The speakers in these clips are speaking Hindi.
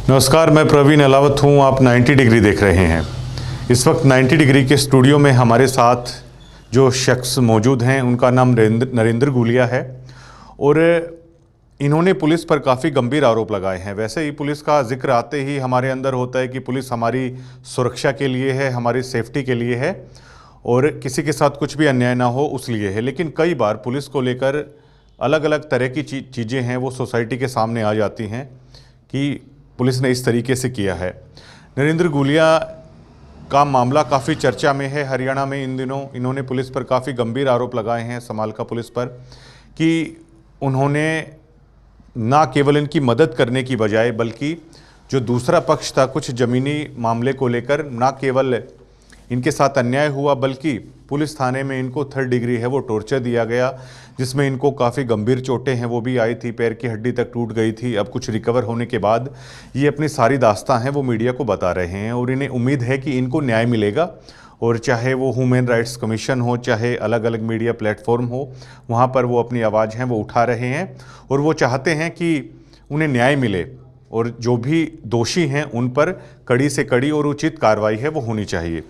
नमस्कार, मैं प्रवीण अलावत हूँ। आप 90 डिग्री देख रहे हैं। इस वक्त 90 डिग्री के स्टूडियो में हमारे साथ जो शख्स मौजूद हैं उनका नाम नरेंद्र गुलिया है और इन्होंने पुलिस पर काफ़ी गंभीर आरोप लगाए हैं। वैसे ही पुलिस का जिक्र आते ही हमारे अंदर होता है कि पुलिस हमारी सुरक्षा के लिए है, हमारी सेफ्टी के लिए है और किसी के साथ कुछ भी अन्याय ना हो उस लिए है। लेकिन कई बार पुलिस को लेकर अलग अलग तरह की चीज़ें हैं वो सोसाइटी के सामने आ जाती हैं कि पुलिस ने इस तरीके से किया है। नरेंद्र गुलिया का मामला काफ़ी चर्चा में है हरियाणा में इन दिनों। इन्होंने पुलिस पर काफ़ी गंभीर आरोप लगाए हैं, समालका पुलिस पर, कि उन्होंने ना केवल इनकी मदद करने की बजाय बल्कि जो दूसरा पक्ष था कुछ ज़मीनी मामले को लेकर ना केवल इनके साथ अन्याय हुआ बल्कि पुलिस थाने में इनको 3rd डिग्री है वो टॉर्चर दिया गया, जिसमें इनको काफ़ी गंभीर चोटें हैं वो भी आई थी, पैर की हड्डी तक टूट गई थी। अब कुछ रिकवर होने के बाद ये अपनी सारी दास्तां हैं वो मीडिया को बता रहे हैं और इन्हें उम्मीद है कि इनको न्याय मिलेगा। और चाहे वो ह्यूमन राइट्स कमीशन हो, चाहे अलग अलग मीडिया प्लेटफॉर्म हो, वहाँ पर वो अपनी आवाज़ हैं वो उठा रहे हैं और वो चाहते हैं कि उन्हें न्याय मिले और जो भी दोषी हैं उन पर कड़ी से कड़ी और उचित कार्रवाई है वो होनी चाहिए।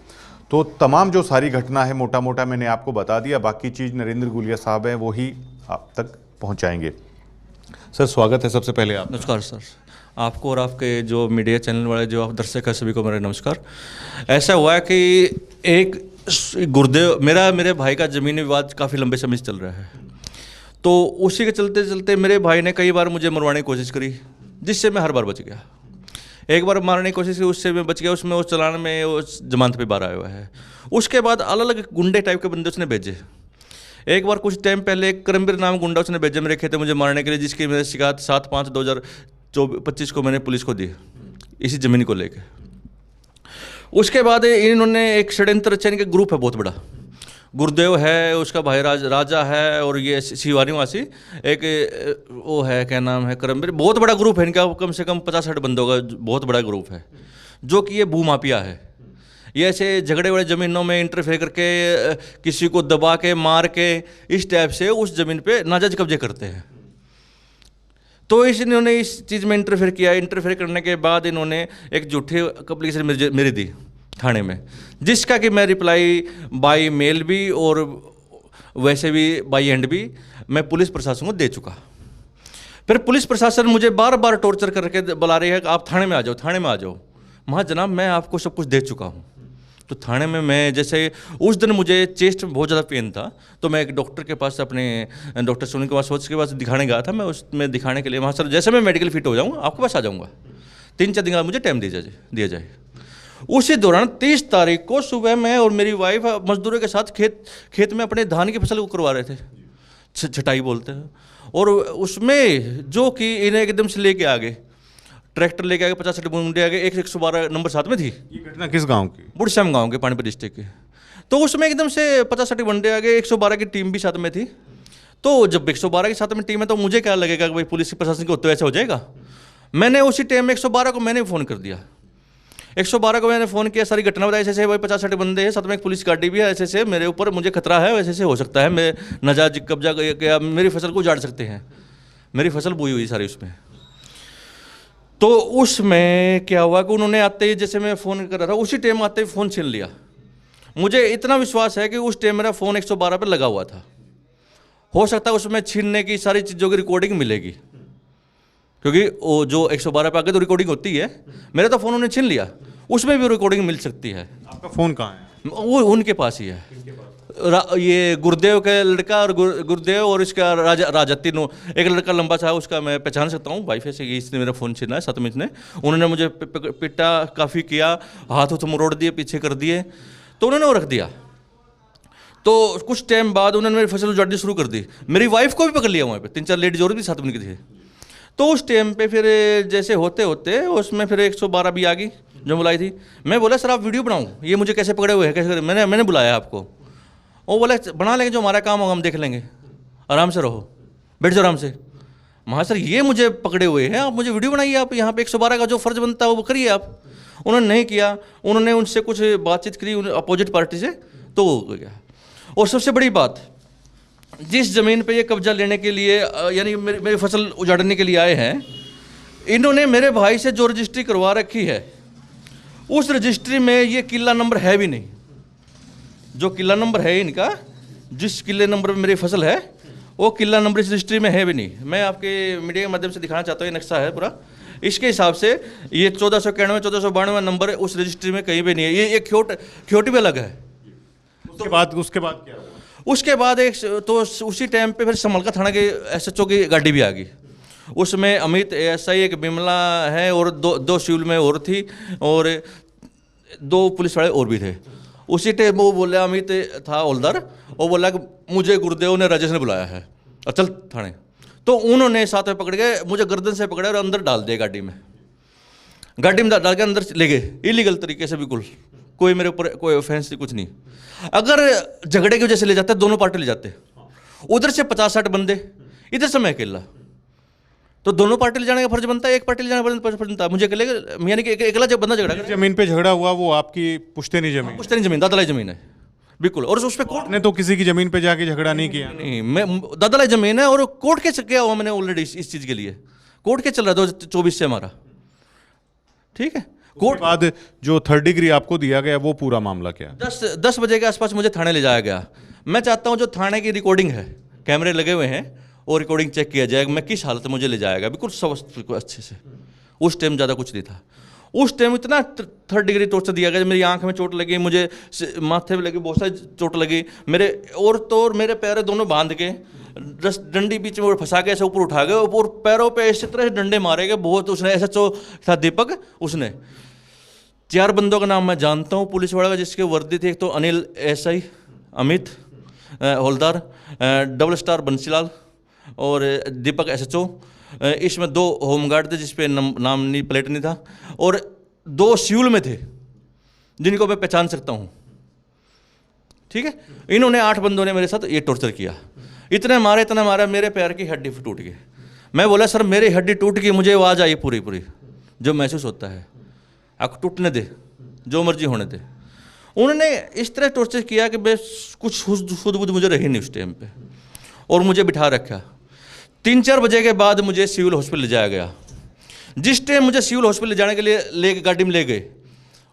तो तमाम जो सारी घटना है मोटा मोटा मैंने आपको बता दिया, बाकी चीज़ नरेंद्र गुलिया साहब हैं वो ही आप तक पहुंचाएंगे। सर, स्वागत है सबसे पहले आप। नमस्कार सर, आपको और आपके जो मीडिया चैनल वाले जो आप दर्शक हैं सभी को मेरा नमस्कार। ऐसा हुआ है कि एक गुरुदेव मेरे भाई का ज़मीनी विवाद काफ़ी लंबे समय से चल रहा है, तो उसी के चलते चलते मेरे भाई ने कई बार मुझे मरवाने की कोशिश करी, जिससे मैं हर बार बच गया। एक बार मारने की कोशिश की, उससे मैं बच गया, उसमें उस चलान में उस जमानत पे बाहर आया हुआ है। उसके बाद अलग अलग गुंडे टाइप के बंदे उसने भेजे। एक बार कुछ टाइम पहले एक करमबीर नाम गुंडा उसने भेजा मेरे खेत मुझे मारने के लिए, जिसकी मेरी शिकायत 7/5/2025 को मैंने पुलिस को दी, इसी ज़मीन को लेके। उसके बाद इन्होंने एक षड्यंत्र रचने का ग्रुप है बहुत बड़ा, गुरुदेव है, उसका भाई राजा है और ये शिवानीवासी एक वो है, क्या नाम है, करमबीर। बहुत बड़ा ग्रुप है इनका, कम से कम 50-60 बंदों का बहुत बड़ा ग्रुप है, जो कि ये भूमाफिया है। ये ऐसे झगड़े वाले ज़मीनों में इंटरफेयर करके किसी को दबा के मार के इस टाइप से उस ज़मीन पे नाजायज कब्जे करते हैं। तो इन्होंने इस चीज़ में इंटरफेयर किया। इंटरफेयर करने के बाद इन्होंने एक झूठी एप्लीकेशन मेरी दी थाने में, जिसका कि मैं रिप्लाई बाई मेल भी और वैसे भी बाई हैंड भी मैं पुलिस प्रशासन को दे चुका। फिर पुलिस प्रशासन मुझे बार बार टॉर्चर करके बुला रही है कि आप थाने में आ जाओ, थाने में आ जाओ। महा जनाब, मैं आपको सब कुछ दे चुका हूँ। तो थाने में मैं जैसे उस दिन मुझे चेस्ट में बहुत ज़्यादा पेन था, तो मैं एक डॉक्टर के पास, अपने डॉक्टर सुनील कुमार सोच के पास दिखाने गया था। मैं उसमें दिखाने के लिए वहाँ सर, जैसे मैं मेडिकल फिट हो जाऊँगा आपके पास आ जाऊँगा, 3-4 दिन का मुझे टाइम दिया जाए। उसी दौरान 30 तारीख को सुबह मैं और मेरी वाइफ मजदूरों के साथ खेत में अपने धान की फसल को करवा रहे थे, छटाई बोलते हैं। और उसमें जो कि इन्हें एकदम से लेके आ गए, ट्रैक्टर लेके आ गए, 50-60 बंदे आ गए। 112 नंबर साथ में थी। ये घटना किस गांव की? बुढ़श्याम गांव के, पानीपत डिस्ट्रिक्ट के। तो उसमें एकदम से 50-60 बंदे आ गए, 112 की टीम भी साथ में थी। तो जब 112 के साथ में टीम है तो मुझे क्या लगेगा कि भाई पुलिस प्रशासन को तो ऐसा हो जाएगा। मैंने उसी टाइम में 112 को मैंने फ़ोन कर दिया। 112 को मैंने फ़ोन किया, सारी घटना बताई, ऐसे भाई 50-60 बंदे हैं, साथ में एक पुलिस गाड़ी भी है, ऐसे मेरे ऊपर मुझे खतरा है, वैसे हो सकता है मैं नाजायज कब्जा किया, मेरी फसल को उजाड़ सकते हैं, मेरी फसल बोई हुई सारी उसमें। तो उसमें क्या हुआ कि उन्होंने आते ही, जैसे मैं फ़ोन कर रहा था उसी टाइम आते ही फ़ोन छीन लिया। मुझे इतना विश्वास है कि उस टाइम मेरा फ़ोन 112 पर लगा हुआ था। हो सकता है उसमें छीनने की सारी चीज़ों की रिकॉर्डिंग मिलेगी, क्योंकि वो जो 112 पे आगे तो रिकॉर्डिंग होती है। मेरा तो फ़ोन उन्होंने छीन लिया, उसमें भी रिकॉर्डिंग मिल सकती है। आपका फ़ोन कहाँ है? वो उनके पास ही है। ये गुरुदेव का लड़का और गुरुदेव और इसका राजा तीनों, एक लड़का लंबा सा है, उसका मैं पहचान सकता हूँ वाईफाई से। इसने मेरा फ़ोन छीना है, सतमिश ने। उन्होंने मुझे पिटा काफ़ी किया, हाथ मरोड़ दिए, पीछे कर दिए, तो उन्होंने वो रख दिया। तो कुछ टाइम बाद उन्होंने मेरी फसल उजाड़नी शुरू कर दी। मेरी वाइफ को भी पकड़ लिया वहाँ पे, 3-4 लेडीज और भी साथ में थे। तो उस टाइम पे फिर जैसे होते होते उसमें फिर 112 भी आ गई जो बुलाई थी। मैं बोला सर आप वीडियो बनाऊँ, ये मुझे कैसे पकड़े हुए हैं, कैसे? मैंने बुलाया आपको। वो बोला बना लेंगे, जो हमारा काम होगा हम देख लेंगे, आराम से रहो, बैठ जाओ आराम से। महा सर ये मुझे पकड़े हुए हैं, आप मुझे वीडियो बनाइए, आप यहाँ पे 112 का जो फ़र्ज़ बनता है वो करिए आप। उन्होंने नहीं किया। उन्होंने उनसे कुछ बातचीत करी अपोजिट पार्टी से, तो वो हो गया। और सबसे बड़ी बात, जिस ज़मीन पे ये कब्जा लेने के लिए यानी मेरी फसल उजाड़ने के लिए आए हैं, इन्होंने मेरे भाई से जो रजिस्ट्री करवा रखी है उस रजिस्ट्री में ये किला नंबर है भी नहीं। जो किला नंबर है इनका, जिस किले नंबर में मेरी फसल है, वो किला नंबर इस रजिस्ट्री में है भी नहीं। मैं आपके मीडिया के माध्यम से दिखाना चाहता हूँ, ये नक्शा है पूरा। इसके हिसाब से ये 1491 1492 नंबर उस रजिस्ट्री में कहीं भी नहीं है। ये एक ख्योटी भी अलग है। उसके बाद क्या हुआ? उसके बाद एक तो उसी टाइम पे फिर समलका थाना के SHO की गाड़ी भी आ गई। उसमें अमित ASI, एक बिमला है और दो सिविल में और थी, और 2 पुलिस वाले और भी थे। उसी टाइम वो बोला, अमित था हवलदार, वो बोला कि मुझे गुरुदेव ने, राजेश ने बुलाया है और चल थाने। तो उन्होंने साथ में पकड़ के मुझे गर्दन से पकड़ा और अंदर डाल दिया गाड़ी में डाल के अंदर ले गए इलीगल तरीके से। बिल्कुल कोई मेरे ऊपर कोई ऑफेंस नहीं, कुछ नहीं। अगर झगड़े की वजह से ले जाते, दोनों पार्टी ले जाते, उधर से 50-60 बंदे, इधर से मैं अकेला, तो दोनों पार्टी ले जाने का फर्ज बनता है, एक पार्टी ले जाने का फर्ज बनता है। मुझे अकेले, यानी कि अकेला जब बंदा झगड़ा, जमीन पे झगड़ा हुआ वो आपकी पुश्तैनी जमीन? पुश्तैनी जमीन, दादालाई जमीन है बिल्कुल। और उस पर कोर्ट ने तो किसी की जमीन पे जाके झगड़ा नहीं किया? नहीं, मैं दादालाई जमीन है और कोर्ट के किया हुआ मैंने ऑलरेडी इस चीज़ के लिए। कोर्ट के चल रहा 2024 से हमारा, ठीक है। कोर्ट बाद जो 3rd डिग्री आपको दिया गया वो पूरा मामला क्या? 10 बजे के आसपास मुझे थाने ले जाया गया। मैं चाहता हूँ जो थाने की रिकॉर्डिंग है, कैमरे लगे हुए हैं, और रिकॉर्डिंग चेक किया जाएगा, मैं किस हालत में मुझे ले जाएगा, बिल्कुल सब अच्छे से। उस टाइम ज़्यादा कुछ नहीं था। उस टाइम इतना 3rd डिग्री टॉर्चर दिया गया, मेरी आंख में चोट लगी, मुझे माथे में लगी, बहुत सारी चोट लगी मेरे, और मेरे पैर दोनों बांध के डंडी बीच में फंसा के ऐसे ऊपर उठा गए, और पैरों पे इस तरह से डंडे मारे गए बहुत। उसने SHO था दीपक, उसने 4 बंदों का नाम मैं जानता हूँ पुलिस वाले का, जिसके वर्दी थी। एक तो अनिल SI, अमित हवलदार, डबल स्टार बंसीलाल और दीपक SHO। इसमें 2 होमगार्ड थे जिसपे नाम नहीं, प्लेट नहीं था, और 2 सिविल में थे जिनको मैं पहचान सकता हूँ, ठीक है। इन्होंने 8 बंदों ने मेरे साथ ये टॉर्चर किया। इतना मारा, मेरे पैर की हड्डी टूट गई। मैं बोला सर मेरी हड्डी टूट गई, मुझे आवाज़ आई पूरी जो महसूस होता है, आप टूटने दे, जो मर्जी होने दे। उन्होंने इस तरह टॉर्चर किया कि मैं कुछ सुध बुध मुझे रही नहीं उस टाइम पे, और मुझे बिठा रखा। 3-4 बजे के बाद मुझे सिविल हॉस्पिटल ले जाया गया। जिस टाइम मुझे सिविल हॉस्पिटल ले जाने के लिए गाड़ी में ले गए,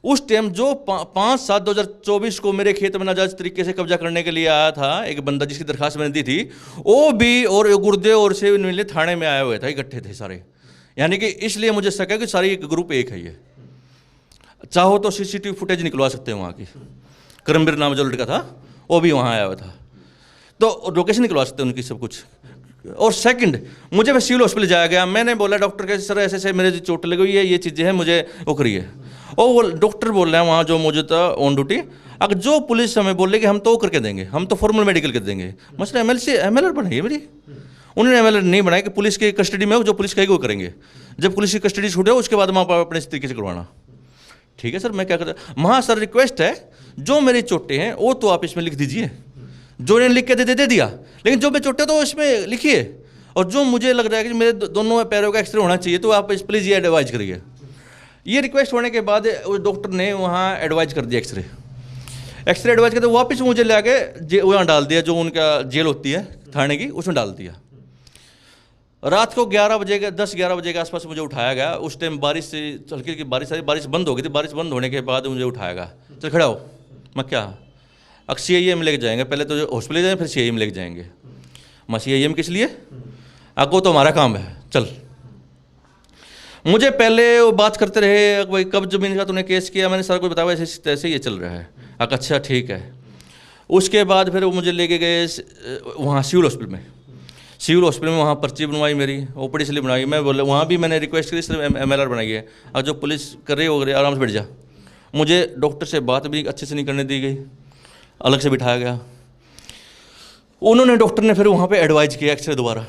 उस टाइम जो 5/7/2024 को मेरे खेत में नाजायज तरीके से कब्जा करने के लिए आया था एक बंदा, जिसकी दरखास्त मैंने दी थी, वो भी और गुरुदेव और से मिलने थाने में आए हुए थे, इकट्ठे थे सारे। यानी कि इसलिए मुझे शक है कि सारी एक ग्रुप एक है ये। चाहो तो CCTV फुटेज निकलवा सकते हैं वहाँ की। करमबीर नाम जो लड़का था वो भी वहाँ आया हुआ था, तो लोकेशन निकलवा सकते हैं उनकी सब कुछ। और सेकंड, मुझे मैं सिविल हॉस्पिटल जाया गया। मैंने बोला डॉक्टर के सर ऐसे मेरे चोट लगी हुई है, ये चीज़ें हैं, मुझे वो करिए। और वो डॉक्टर बोल रहे हैं वहाँ जो मौजूद था ऑन ड्यूटी, अगर जो पुलिस हमें बोल रही कि हम तो करके देंगे, हम तो फॉर्मल मेडिकल कर देंगे। मसला MLR बनाइए मेरी। उन्होंने MLR नहीं बनाया कि पुलिस की कस्टडी में हो, जो पुलिस कहेगी वो करेंगे। जब पुलिस की कस्टडी छूटे उसके बाद वहाँ पर अपने इस तरीके से करवाना। ठीक है सर, मैं क्या करता वहाँ सर, रिक्वेस्ट है जो मेरी चोटें हैं वो तो आप इसमें लिख दीजिए, जो इन्हें लिख के दे दिया, लेकिन जो मैं चोटें तो इसमें लिखिए, और जो मुझे लग रहा है कि मेरे दोनों पैरों का एक्सरे होना चाहिए तो आप इस प्लीज़ ये एडवाइज करिए। ये रिक्वेस्ट होने के बाद उस डॉक्टर ने वहाँ एडवाइज कर दिया, एक्सरे एडवाइज करते वापस मुझे ले आके वहाँ डाल दिया, जो उनका जेल होती है थाने की, उसमें डाल दिया। रात को 10-11 बजे के आसपास मुझे उठाया गया। उस टाइम बारिश से हल्की की बारिश बंद हो गई थी। बारिश बंद होने के बाद मुझे उठाया गया, चल खड़ा हो। मैं क्या, अब CIA में लेके जाएंगे, पहले तो हॉस्पिटल जाएंगे फिर CIA में लेके जाएंगे। मैं CIA में किस लिए, आपको तो हमारा काम है, चल। मुझे पहले वो बात करते रहे, भाई कब जमीन का तूने केस किया, मैंने सारा कुछ बताया, ऐसे ये चल रहा है। अच्छा ठीक है। उसके बाद फिर वो मुझे लेके गए वहाँ सिविल हॉस्पिटल में। वहाँ पर्ची बनवाई मेरी, OPD स्लिप बनाई। मैं बोला वहाँ भी मैंने रिक्वेस्ट करी, सिर्फ MLR बनाई है, और जो पुलिस कर रही हो आराम से बैठ जा। मुझे डॉक्टर से बात भी अच्छे से नहीं करने दी गई, अलग से बिठाया गया। उन्होंने डॉक्टर ने फिर वहाँ पे एडवाइज किया एक्सरे दोबारा,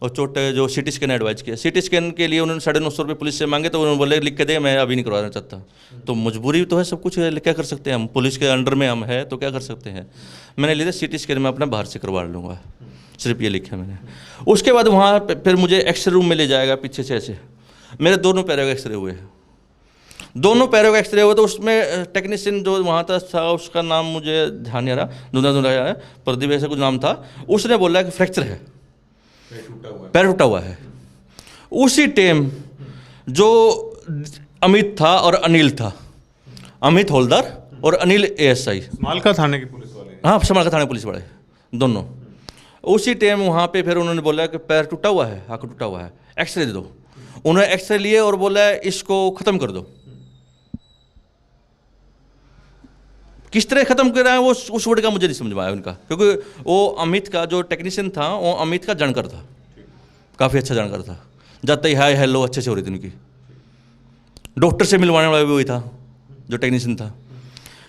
और चोट जो CT स्कैन एडवाइज किया। CT स्कैन के लिए उन्होंने 950 रुपये पुलिस से मांगे, तो उन्होंने बोले लिख के दे, मैं अभी नहीं करवाना चाहता। तो मजबूरी तो है, सब कुछ है, क्या कर सकते हैं हम, पुलिस के अंडर में हम है तो क्या कर सकते हैं। मैंने लिया CT स्कैन में अपना बाहर से करवा लूँगा, सिर्फ ये लिखा मैंने। उसके बाद वहाँ फिर मुझे एक्सरे रूम में ले जाएगा, पीछे से ऐसे मेरे दोनों पैरों का एक्सरे हुए, तो उसमें टेक्नीशियन जो वहाँ था उसका नाम मुझे ध्यान नहीं आ रहा, धुंधा है, प्रदीप ऐसा कुछ नाम था। उसने बोला कि फ्रैक्चर है, पैर टूटा हुआ है। उसी टाइम जो अमित था और अनिल था, अमित हवलदार और अनिल ASI, मालका थाने के पुलिस वाले। हाँ समाल का थाने पुलिस वाले दोनों। उसी टाइम वहाँ पे फिर उन्होंने बोला कि पैर टूटा हुआ है, हाँ टूटा हुआ है, एक्सरे दे दो। उन्होंने एक्सरे लिए और बोला इसको ख़त्म कर दो। किस तरह ख़त्म कर रहा है वो उस वर्ड का मुझे नहीं समझ में आया उनका, क्योंकि वो अमित का जो टेक्नीशियन था वो अमित का जानकार था, काफ़ी अच्छा जानकार था। जाते ही हाय हेलो अच्छे से हो रही थी उनकी। डॉक्टर से मिलवाने वाला भी वही था जो टेक्नीशियन था।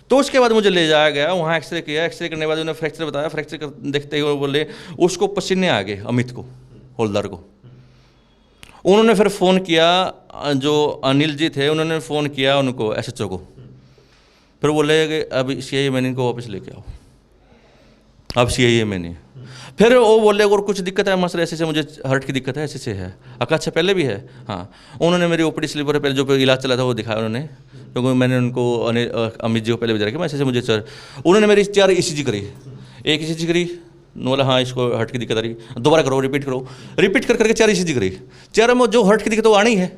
तो उसके बाद मुझे ले जाया गया, वहाँ एक्सरे किया। एक्सरे करने के बाद उन्होंने फ्रैक्चर बताया। फ्रैक्चर देखते ही वो बोले उसको पसीने आ गए, अमित को, हवलदार को। उन्होंने फिर फ़ोन किया, जो अनिल जी थे उन्होंने फ़ोन किया उनको SHO को। फिर बोले कि अब CIA मैंने इनको वापस लेके आओ, अब CIA मैंने। फिर वो बोले और कुछ दिक्कत है मसले ऐसे से, मुझे हार्ट की दिक्कत है, ऐसे से है। अच्छा पहले भी है? हाँ। उन्होंने मेरी OPD स्लीपर पहले जो इलाज चला था वो दिखाया उन्होंने, क्योंकि मैंने उनको अमित जी को पहले भी रखा, ऐसे से मुझे उन्होंने मेरी 4 ECG करी। एक ECG करी, बोला हाँ इसको हार्ट की दिक्कत आ रही, दोबारा करो, रिपीट करो। रिपीट कर करके 4 ECG करी। 4 में जो हार्ट की दिक्कत वो आनी है,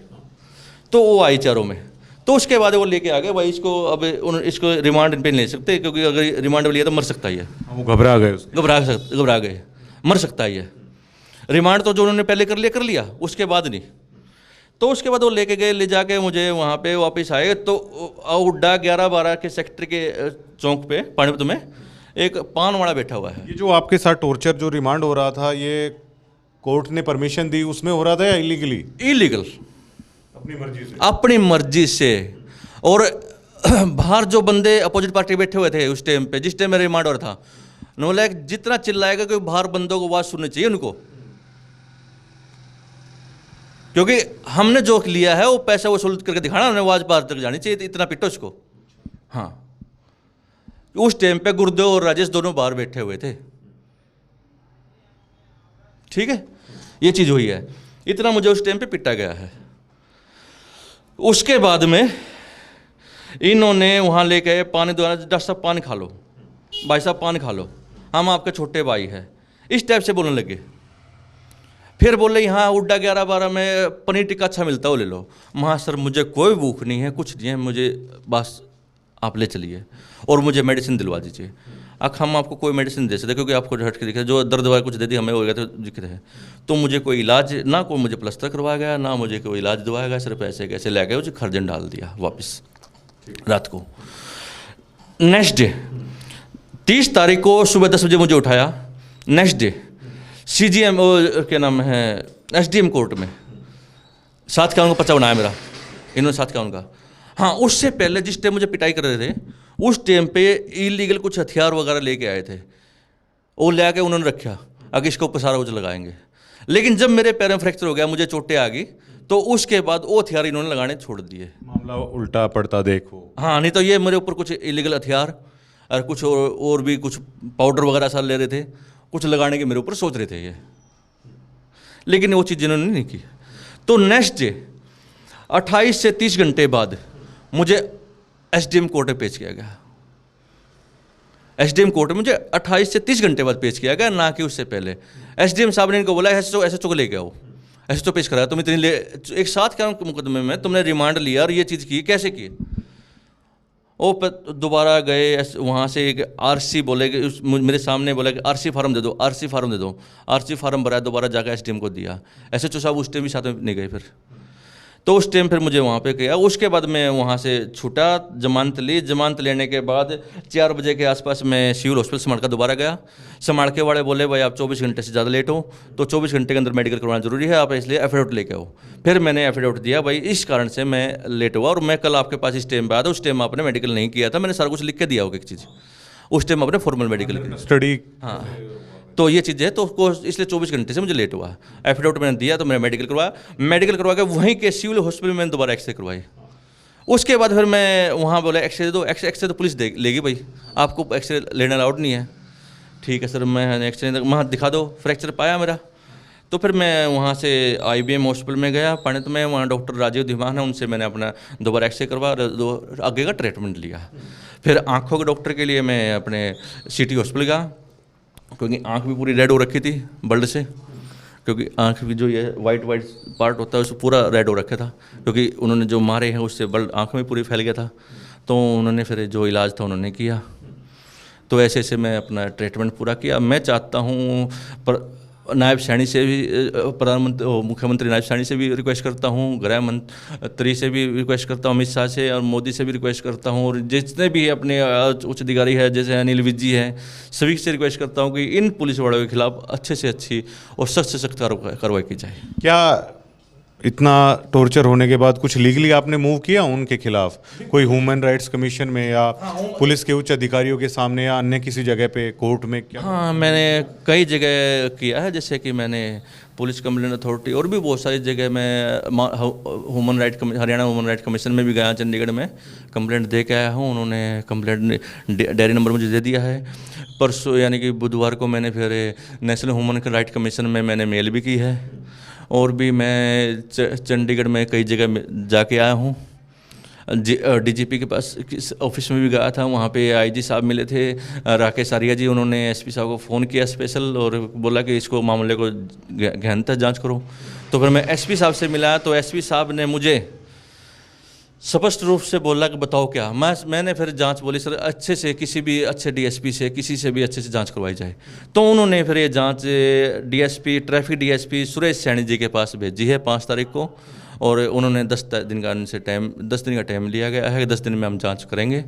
तो वो आई 4 में। तो उसके बाद वो लेके आ गए भाई इसको, अब इसको रिमांड पे नहीं ले सकते, क्योंकि अगर रिमांड में लिया तो मर सकता ही है। वो घबरा गए, घबरा गए, मर सकता ही है। रिमांड तो जो उन्होंने पहले कर लिया, उसके बाद नहीं। तो उसके बाद वो लेके गए, ले जाके मुझे वहाँ पे वापस आए। तो उड्डा 11-12 के सेक्टर के चौक पे पानीपत में एक पान वाला बैठा हुआ है। ये जो आपके साथ टॉर्चर जो रिमांड हो रहा था, ये कोर्ट ने परमिशन दी उसमें हो रहा था या इलीगली? इलीगल, अपनी मर्जी से। अपनी मर्जी से। और बाहर जो बंदे अपोजिट पार्टी बैठे हुए थे उस टाइम पे, जिस टाइम में रिमांड हो रहा था, बोला जितना चिल्लाएगा कि बाहर बंदों को आवाज सुननी चाहिए उनको, क्योंकि हमने जो लिया है वो पैसा वसूल करके दिखाना, उन्हें आवाज बाहर तक जानी चाहिए, इतना पिटो इसको। हाँ, उस टाइम पे गुरुदेव और राजेश दोनों बाहर बैठे हुए थे। ठीक है, ये चीज हुई है, इतना मुझे उस टाइम पे पिटा गया है। उसके बाद में इन्होंने वहाँ लेके पानी द्वारा, डॉक्टर साहब पानी खा लो, भाई साहब पानी खा लो, हम आपके छोटे भाई हैं, इस टाइप से बोलने लगे। फिर बोले यहाँ उड्डा 11-12 में पनीर टिक्का अच्छा मिलता है वो ले लो। वहाँ सर मुझे कोई भूख नहीं है, कुछ नहीं है, मुझे बस आप ले चलिए और मुझे मेडिसिन दिलवा दीजिए। हम आपको कोई मेडिसिन दे सकते, क्योंकि आपको हट के दिखे जो दर्द दवा कुछ दे दी हमें हो गया तो दिक्कत है। तो मुझे कोई इलाज ना, कोई मुझे प्लास्टर करवाया गया ना, मुझे कोई इलाज दिवाया गया, सिर्फ पैसे कैसे ले गए, मुझे खर्जन डाल दिया वापस रात को। नेक्स्ट डे 30 तारीख को सुबह 10 बजे मुझे उठाया। नेक्स्ट डे CGM क्या नाम है SDM कोर्ट में 7 काउंट का पर्चा बनाया मेरा इन्होंने, 7 काउंट का। हाँ, उससे पहले जिस टाइम मुझे पिटाई कर रहे थे उस टाइम पे इलीगल कुछ हथियार वगैरह लेके आए थे, वो ले आके उन्होंने रखा, आगे इसके ऊपर सारा कुछ लगाएंगे। लेकिन जब मेरे पैर में फ्रैक्चर हो गया, मुझे चोटें आ गई, तो उसके बाद वो हथियार इन्होंने लगाने छोड़ दिए। मामला उल्टा पड़ता देखो। हाँ, नहीं तो ये मेरे ऊपर कुछ इलीगल हथियार और कुछ और भी कुछ पाउडर वगैरह साल ले रहे थे, कुछ लगाने के मेरे ऊपर सोच रहे थे ये, लेकिन वो चीज़ इन्होंने नहीं की। तो नेक्स्ट डे 28 से 30 घंटे बाद मुझे SDM कोर्ट में पेश किया गया। SDM कोर्ट में मुझे 28 से 30 घंटे बाद पेश किया गया, ना कि उससे पहले। SDM साहब ने इनको बोला SHO को लेके आओ, SHO पेश कराया। तुम इतनी एक साथ क्या मुकदमे में तुमने रिमांड लिया और ये चीज़ की, कैसे की? वो दोबारा गए वहाँ से एक RC बोले कि मेरे सामने बोला कि RC फार्म दे दो, RC फार्म दे दो। RC फार्म भराया, दोबारा जाकर SDM को दिया। SHO साहब उस टाइम भी साथ में नहीं गए फिर, तो उस टाइम फिर मुझे वहाँ पे किया। उसके बाद मैं वहाँ से छूटा, जमानत ली। जमानत लेने के बाद 4 बजे के आसपास मैं सिविल हॉस्पिटल समाड़का दोबारा गया। समाड़के वाले बोले भाई आप 24 घंटे से ज़्यादा लेट हो, तो 24 घंटे के अंदर मेडिकल करवाना जरूरी है, आप इसलिए एफिडेविट लेके आओ। फिर मैंने एफिडेविट दिया, भाई इस कारण से मैं लेट हुआ और मैं कल आपके पास इस टाइम पे आया था, उस टाइम आपने मेडिकल नहीं किया था, मैंने सारा कुछ लिख के दिया होगा एक चीज़, उस टाइम आपने फॉर्मल मेडिकल स्टडी। हाँ, तो ये चीज़ है, तो उसको इसलिए 24 घंटे से मुझे लेट हुआ। एफिडेविट मैंने दिया, तो मैंने मेडिकल करवाया। मेडिकल करवा के वहीं के सिविल हॉस्पिटल में मैंने दोबारा एक्सरे करवाई। उसके बाद फिर मैं वहाँ बोला एक्सरे दो, एक्सरे तो पुलिस लेगी भाई, आपको एक्सरे लेना अलाउड नहीं है। ठीक है सर, मैं एक्सरे वहाँ दिखा दो, फ्रैक्चर पाया मेरा। तो फिर मैं वहाँ से IBM हॉस्पिटल में गया पानीपत में, वहाँ डॉक्टर राजीव धीमान है, उनसे मैंने अपना दोबारा एक्सरे करवा आगे का ट्रीटमेंट लिया। फिर आँखों के डॉक्टर के लिए मैं अपने सिटी हॉस्पिटल गया, क्योंकि आँख भी पूरी रेड हो रखी थी ब्लड से। क्योंकि आँख की जो ये वाइट पार्ट होता है उसको पूरा रेड हो रखा था, क्योंकि उन्होंने जो मारे हैं उससे ब्लड आँख में पूरी फैल गया था। तो उन्होंने फिर जो इलाज था उन्होंने किया। तो ऐसे ऐसे मैं अपना ट्रीटमेंट पूरा किया। मैं चाहता हूँ पर नायब सैनी से भी, प्रधानमंत्री मुख्यमंत्री नायब सैनी से भी रिक्वेस्ट करता हूँ, गृह मंत्री से भी रिक्वेस्ट करता हूँ, अमित शाह से और मोदी से भी रिक्वेस्ट करता हूँ, और जितने भी अपने उच्च अधिकारी है जैसे अनिल विज जी हैं, सभी से रिक्वेस्ट करता हूँ कि इन पुलिस वालों के खिलाफ अच्छे से अच्छी और सख्त से सख्त कार्रवाई की जाए। क्या इतना टॉर्चर होने के बाद कुछ लीगली आपने मूव किया उनके खिलाफ, कोई ह्यूमन राइट्स कमीशन में या पुलिस के उच्च अधिकारियों के सामने या अन्य किसी जगह पे, कोर्ट में? क्या हाँ, मैंने कई जगह किया है, जैसे कि मैंने पुलिस कंप्लेंट अथॉरिटी और भी बहुत सारी जगह में human right Haryana human right commission में भी गया, चंडीगढ़ में कंप्लेंट दे के आया हूँ। उन्होंने कंप्लेंट डायरी नंबर मुझे दे दिया है। परसों यानी कि बुधवार को मैंने फिर नेशनल ह्यूमन राइट कमीशन में मैंने मेल भी की है, और भी मैं चंडीगढ़ में कई जगह जाके आया हूँ। डीजीपी के पास ऑफिस में भी गया था, वहाँ पे आईजी साहब मिले थे, राकेश आर्या जी। उन्होंने एसपी साहब को फ़ोन किया स्पेशल और बोला कि इसको मामले को गहनता जांच करो। तो फिर मैं एसपी साहब से मिला, तो एसपी साहब ने मुझे स्पष्ट रूप से बोला कि बताओ क्या। मैंने फिर जांच बोली, सर अच्छे से किसी भी अच्छे डीएसपी से किसी से भी अच्छे से जांच करवाई जाए। तो उन्होंने फिर ये जांच DSP traffic DSP Suresh Saini ji के पास भेजी है 5 तारीख को, और उन्होंने 10 दिन का उनसे 10 दिन का टाइम लिया गया है, 10 दिन में हम जांच करेंगे।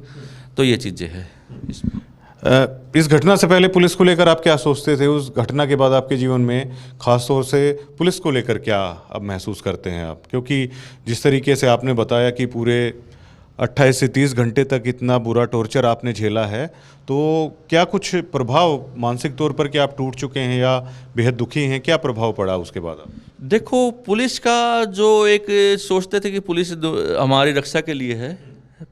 तो ये चीज़ें हैं इस घटना से पहले पुलिस को लेकर आप क्या सोचते थे? उस घटना के बाद आपके जीवन में खास तौर से पुलिस को लेकर क्या अब महसूस करते हैं आप? क्योंकि जिस तरीके से आपने बताया कि पूरे 28 से 30 घंटे तक इतना बुरा टॉर्चर आपने झेला है, तो क्या कुछ प्रभाव मानसिक तौर पर क्या आप टूट चुके हैं या बेहद दुखी हैं? क्या प्रभाव पड़ा उसके बाद आप? देखो, पुलिस का जो एक सोचते थे कि पुलिस हमारी रक्षा के लिए है,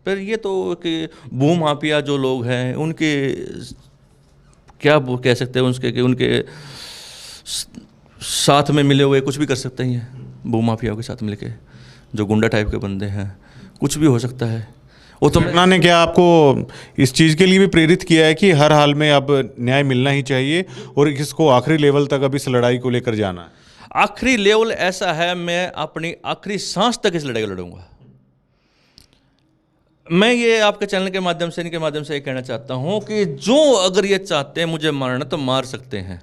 पर ये तो कि भू माफिया जो लोग हैं उनके क्या कह सकते हैं उसके कि उनके साथ में मिले हुए कुछ भी कर सकते हैं। भू माफियाओं के साथ मिलके जो गुंडा टाइप के बंदे हैं, कुछ भी हो सकता है। वो तो घटना ने क्या आपको इस चीज़ के लिए भी प्रेरित किया है कि हर हाल में अब न्याय मिलना ही चाहिए और इसको आखिरी लेवल तक अब इस लड़ाई को लेकर जाना है? आखिरी लेवल ऐसा है, मैं अपनी आखिरी सांस तक इस लड़ाई को लड़ूंगा। मैं ये आपके चैनल के माध्यम से, इनके माध्यम से ये कहना चाहता हूँ कि जो अगर ये चाहते हैं मुझे मारना तो मार सकते हैं,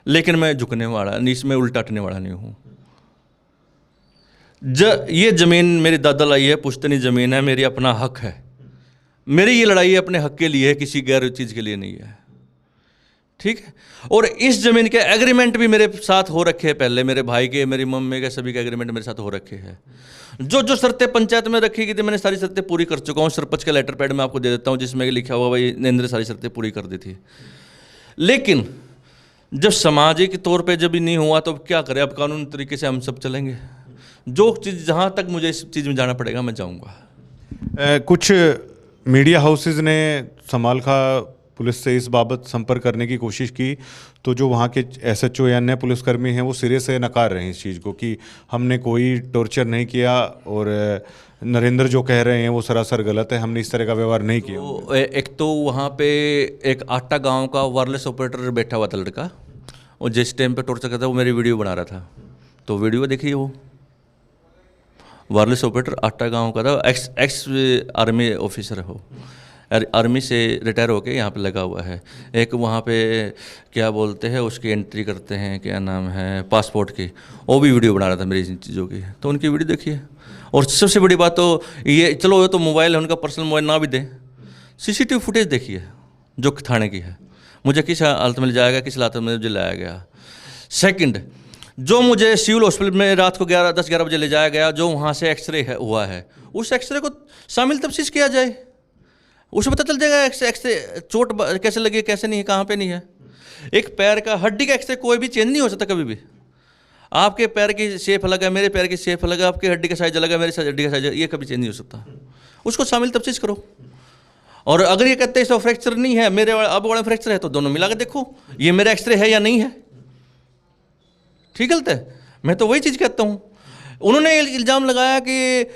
लेकिन मैं झुकने वाला नहीं, इसमें उल्टाटने वाला नहीं हूँ। ये ज़मीन मेरी दादा लाई है, पुश्तनी ज़मीन है, मेरी अपना हक है। मेरी ये लड़ाई अपने हक के लिए है, किसी गैर चीज़ के लिए नहीं है, ठीक है। और इस ज़मीन के एग्रीमेंट भी मेरे साथ हो रखे हैं पहले, मेरे भाई के, मेरी मम्मी के, सभी के एग्रीमेंट मेरे साथ हो रखे हैं। जो शर्तें पंचायत में रखी गई थी, मैंने सारी शर्तें पूरी कर चुका हूँ। सरपंच का लेटर पैड मैं आपको दे देता हूँ, जिसमें लिखा हुआ भाई नरेंद्र सारी शर्तें पूरी कर दी थी। लेकिन जब सामाजिक तौर पे जब भी नहीं हुआ तो क्या करें, अब कानून तरीके से हम सब चलेंगे। जो चीज़ जहाँ तक मुझे इस चीज़ में जाना पड़ेगा मैं जाऊँगा। कुछ मीडिया हाउसेज ने समालखा पुलिस से इस बाबत संपर्क करने की कोशिश की, तो जो वहाँ के एसएचओ या अन्य पुलिसकर्मी हैं वो सिरे से नकार रहे हैं इस चीज़ को कि हमने कोई टॉर्चर नहीं किया और नरेंद्र जो कह रहे हैं वो सरासर गलत है, हमने इस तरह का व्यवहार नहीं किया। तो एक तो वहाँ पे एक आटा गांव का वायरलेस ऑपरेटर बैठा हुआ था लड़का, और जिस टाइम पे टॉर्चर करता वो मेरी वीडियो बना रहा था। तो वीडियो देखिए, वो वायरलेस ऑपरेटर आटा गांव का था, एक्स आर्मी ऑफिसर हो, आर्मी से रिटायर होके यहाँ पे लगा हुआ है। एक वहाँ पे क्या बोलते हैं उसकी एंट्री करते हैं, क्या नाम है, पासपोर्ट की, वो भी वीडियो बना रहा था मेरी इन चीज़ों की। तो उनकी वीडियो देखिए। और सबसे बड़ी बात तो ये, चलो ये तो मोबाइल है, उनका पर्सनल मोबाइल ना भी दें, सीसीटीवी फुटेज देखिए जो थाने की है, मुझे किस हालत में ले जाया गया, किस हालत में मुझे लाया गया। सेकंड, जो मुझे सिविल हॉस्पिटल में रात को 10-11 बजे ले जाया गया, जो वहाँ से एक्सरे हुआ है, उस एक्सरे को शामिल तफ्तीश किया जाए, उसे पता चल जाएगा एक्सरे चोट कैसे लगी है, कैसे नहीं है, कहाँ पे नहीं है। एक पैर का हड्डी का एक्सरे कोई भी चेंज नहीं हो सकता कभी भी। आपके पैर की शेप अलग है, मेरे पैर की शेप अलग है, आपकी हड्डी का साइज अलग है, मेरी हड्डी का साइज, ये कभी चेंज नहीं हो सकता। उसको शामिल तफ्तीश करो। और अगर ये कहते हैं इसमें फ्रैक्चर नहीं है, मेरे अब वाला फ्रैक्चर है, तो दोनों मिला के देखो ये मेरा एक्सरे है या नहीं है। ठीक गलत है, मैं तो वही चीज़ कहता हूँ। उन्होंने इल्ज़ाम लगाया कि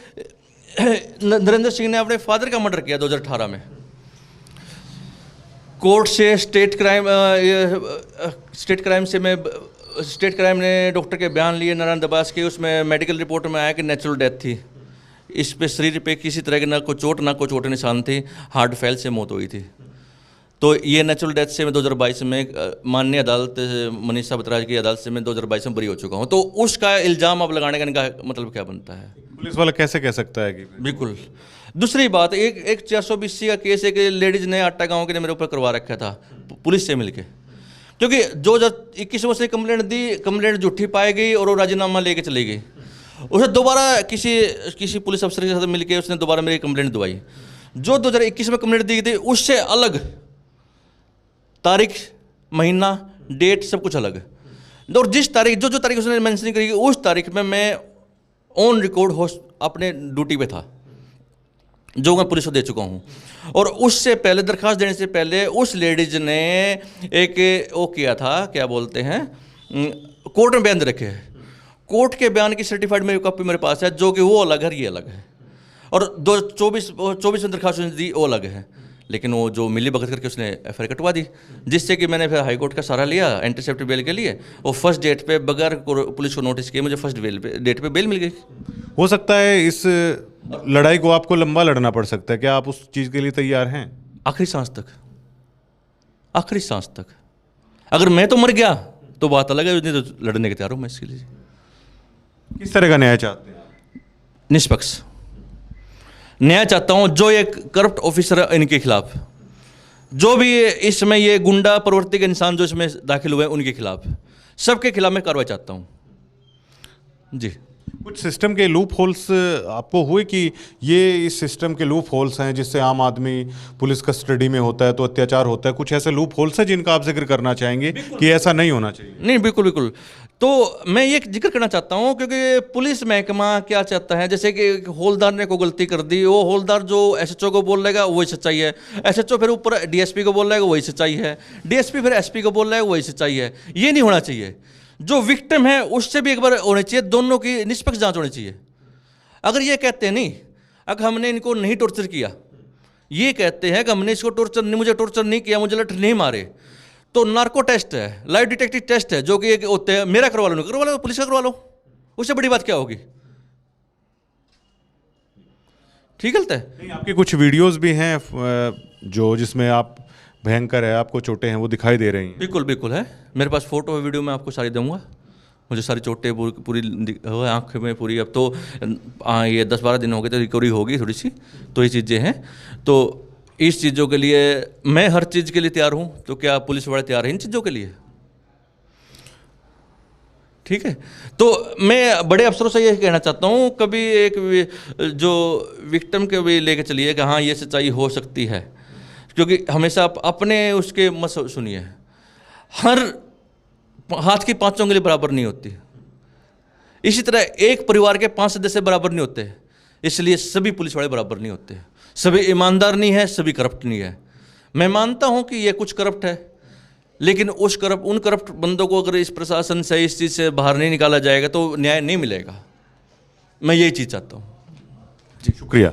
नरेंद्र सिंह ने अपने फादर का मर्डर किया 2018 में। कोर्ट से स्टेट क्राइम से मैं स्टेट क्राइम ने डॉक्टर के बयान लिए नारायण दबास के, उसमें मेडिकल रिपोर्ट में आया कि नेचुरल डेथ थी। इस पे शरीर पे किसी तरह के ना कोई चोट ना कोई चोट निशान थे, हार्ट फेल से मौत हुई थी। तो ये नेचुरल डेथ से मैं 2022 में माननीय अदालत मनीषा बतराज की अदालत से मैं 2022 में बरी हो चुका हूँ। तो उसका इल्ज़ाम अब लगाने का इनका मतलब क्या बनता है? पुलिस वाला कैसे कह सकता है कि बिल्कुल। दूसरी बात, एक 420 का केस एक लेडीज ने आटा गाँव के ने मेरे ऊपर करवा रखा था पुलिस से मिलके, क्योंकि 2021 से कंप्लेंट दी, कंप्लेंट झूठी पाई गई और वो राजीनामा लेके चली गई। उसे दोबारा किसी पुलिस अफसर के साथ मिलके उसने दोबारा मेरी कंप्लेंट दवाई। जो 2021 में कंप्लेंट दी गई थी उससे अलग तारीख, महीना, डेट सब कुछ अलग। और जिस तारीख जो तारीख उसने मेंशन करी उस तारीख में मैं ऑन रिकॉर्ड अपने ड्यूटी पे था, जो मैं पुलिस को दे चुका हूँ। और उससे पहले, दरखास्त देने से पहले, उस लेडीज ने एक वो किया था, क्या बोलते हैं, कोर्ट में बयान दे रखे हैं। कोर्ट के बयान की सर्टिफाइड मेरी कॉपी मेरे पास है, जो कि वो अलग है, ये अलग है। और 24 में दरखास्त दी, वो अलग है। लेकिन वो जो मिली भगत करके उसने FIR कटवा दी, जिससे कि मैंने फिर हाई कोर्ट का सहारा लिया इंटरसेप्ट बेल के लिए। वो फर्स्ट डेट पे बगैर पुलिस को नोटिस किए मुझे फर्स्ट डेट पे बेल मिल गई। हो सकता है इस लड़ाई को आपको लंबा लड़ना पड़ सकता है, क्या आप उस चीज़ के लिए तैयार हैं? आखिरी सांस तक, आखिरी सांस तक। अगर मैं तो मर गया तो बात अलग है, नहीं तो लड़ने के तैयार हूँ मैं इसके लिए। किस तरह का न्याय चाहते हैं? निष्पक्ष न्याय चाहता हूँ। जो एक करप्ट ऑफिसर है इनके खिलाफ, जो भी इसमें ये गुंडा प्रवृत्ति के इंसान जो इसमें दाखिल हुए उनके खिलाफ, सबके खिलाफ मैं कार्रवाई चाहता हूँ जी। कुछ सिस्टम के लूप होल्स आपको हुए कि ये इस सिस्टम के लूप होल्स हैं जिससे आम आदमी पुलिस कस्टडी में होता है तो अत्याचार होता है, कुछ ऐसे लूप होल्स हैं जिनका आप जिक्र करना चाहेंगे कि ऐसा नहीं होना चाहिए? नहीं, बिल्कुल बिल्कुल। तो मैं ये जिक्र करना चाहता हूँ क्योंकि पुलिस महकमा क्या चाहता है, जैसे कि हौलदार ने कोई गलती कर दी, वो हौलदार जो SHO को बोल रहेगा वही सच्चाई है, SHO फिर ऊपर DSP को बोल रहेगा वही सच्चाई है, DSP फिर SP को बोल रहा है वही सच्चाई है। ये नहीं होना चाहिए। जो विक्टिम है उससे भी एक बार होनी चाहिए, दोनों की निष्पक्ष जांच होनी चाहिए। अगर ये कहते हैं नहीं, अगर हमने इनको नहीं टॉर्चर किया, ये कहते हैं कि हमने इसको टॉर्चर नहीं, मुझे टॉर्चर नहीं किया, मुझे लठ नहीं मारे, तो नार्को टेस्ट है, लाइव डिटेक्टिव टेस्ट है, जो कि एक होते हैं, मेरा करवा लो, नहीं करवा लो, पुलिस का करवा लो, उससे बड़ी बात क्या होगी? ठीक है। नहीं, आपकी कुछ वीडियोस भी हैं जो जिसमें आप भयंकर है, आपको चोटें हैं वो दिखाई दे रही हैं। बिल्कुल बिल्कुल है, मेरे पास फोटो है, वीडियो मैं आपको सारी दूंगा। मुझे सारी चोटें पूरी आँख में पूरी, अब तो ये 10-12 दिन हो गए तो रिकवरी होगी थोड़ी सी, तो ये चीज़ें हैं। तो इस चीज़ों के लिए मैं हर चीज़ के लिए तैयार हूँ, तो क्या पुलिस वाले तैयार हैं इन चीज़ों के लिए? ठीक है। तो मैं बड़े अफसरों से ये कहना चाहता हूँ, कभी एक जो विक्टिम के भी लेके चलिए कि हाँ ये सच्चाई हो सकती है, क्योंकि हमेशा आप अपने उसके मत सुनिए। हर हाथ की 5 उंगली बराबर नहीं होती, इसी तरह एक परिवार के 5 सदस्य बराबर नहीं होते, इसलिए सभी पुलिस वाले बराबर नहीं होते, सभी ईमानदार नहीं है, सभी करप्ट नहीं है। मैं मानता हूं कि ये कुछ करप्ट है, लेकिन उन करप्ट बंदों को अगर इस प्रशासन से, इस चीज़ से बाहर नहीं निकाला जाएगा तो न्याय नहीं मिलेगा। मैं यही चीज़ चाहता हूँ जी। शुक्रिया,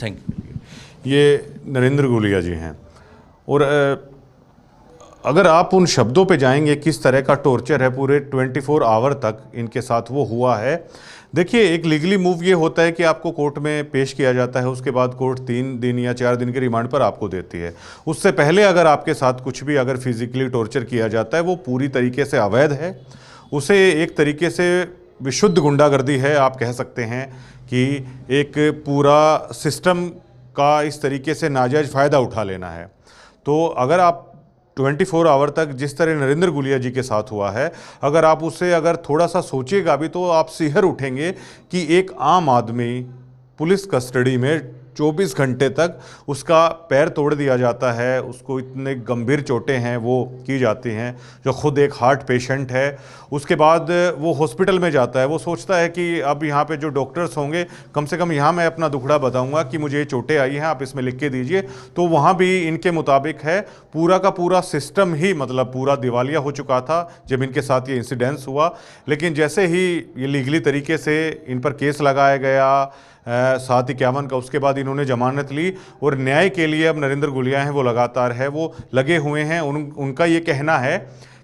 थैंक यू। ये नरेंद्र गुलिया जी हैं। और अगर आप उन शब्दों पे जाएंगे किस तरह का टॉर्चर है पूरे 24 आवर तक इनके साथ वो हुआ है। देखिए, एक लीगली मूव ये होता है कि आपको कोर्ट में पेश किया जाता है, उसके बाद कोर्ट 3 दिन या 4 दिन के रिमांड पर आपको देती है। उससे पहले अगर आपके साथ कुछ भी अगर फिजिकली टॉर्चर किया जाता है वो पूरी तरीके से अवैध है, उसे एक तरीके से विशुद्ध गुंडागर्दी है। आप कह सकते हैं कि एक पूरा सिस्टम का इस तरीके से नाजायज़ फ़ायदा उठा लेना है। तो अगर आप 24 आवर तक जिस तरह नरेंद्र गुलिया जी के साथ हुआ है, अगर आप उससे अगर थोड़ा सा सोचिएगा भी तो आप सिहर उठेंगे कि एक आम आदमी पुलिस कस्टडी में 24 घंटे तक उसका पैर तोड़ दिया जाता है, उसको इतने गंभीर चोटें हैं वो की जाती हैं, जो खुद एक हार्ट पेशेंट है। उसके बाद वो हॉस्पिटल में जाता है, वो सोचता है कि अब यहाँ पे जो डॉक्टर्स होंगे कम से कम यहाँ मैं अपना दुखड़ा बताऊँगा कि मुझे ये चोटें आई हैं, आप इसमें लिख के दीजिए। तो वहाँ भी इनके मुताबिक है पूरा का पूरा सिस्टम ही मतलब पूरा दिवालिया हो चुका था जब इनके साथ ये इंसिडेंस हुआ। लेकिन जैसे ही ये लीगली तरीके से इन पर केस लगाया गया 751 का, उसके बाद इन्होंने जमानत ली और न्याय के लिए अब नरेंद्र गुलिया हैं वो लगातार है वो लगे हुए हैं। उनका ये कहना है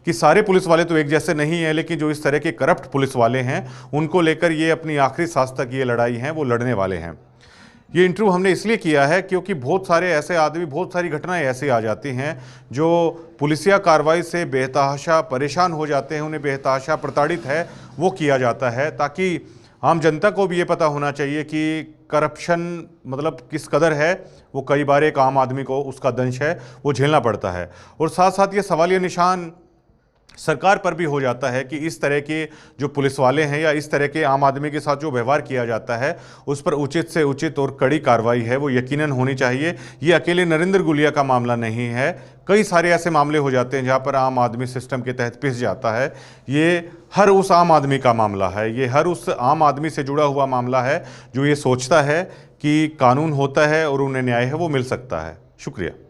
कि सारे पुलिस वाले तो एक जैसे नहीं हैं, लेकिन जो इस तरह के करप्ट पुलिस वाले हैं उनको लेकर ये अपनी आखिरी सांस तक ये लड़ाई है वो लड़ने वाले हैं। ये इंटरव्यू हमने इसलिए किया है क्योंकि बहुत सारे ऐसे आदमी, बहुत सारी घटनाएं ऐसी आ जाती हैं जो पुलिसिया कार्रवाई से बेतहाशा परेशान हो जाते हैं, उन्हें बेतहाशा प्रताड़ित है वो किया जाता है, ताकि आम जनता को भी ये पता होना चाहिए कि करप्शन मतलब किस कदर है। वो कई बार एक आम आदमी को उसका दंश है वो झेलना पड़ता है। और साथ साथ ये सवालिया निशान सरकार पर भी हो जाता है कि इस तरह के जो पुलिस वाले हैं या इस तरह के आम आदमी के साथ जो व्यवहार किया जाता है उस पर उचित से उचित और कड़ी कार्रवाई है वो यकीनन होनी चाहिए। ये अकेले नरेंद्र गुलिया का मामला नहीं है, कई सारे ऐसे मामले हो जाते हैं जहाँ पर आम आदमी सिस्टम के तहत पिस जाता है। ये हर उस आम आदमी का मामला है, ये हर उस आम आदमी से जुड़ा हुआ मामला है जो ये सोचता है कि कानून होता है और उन्हें न्याय है वो मिल सकता है। शुक्रिया।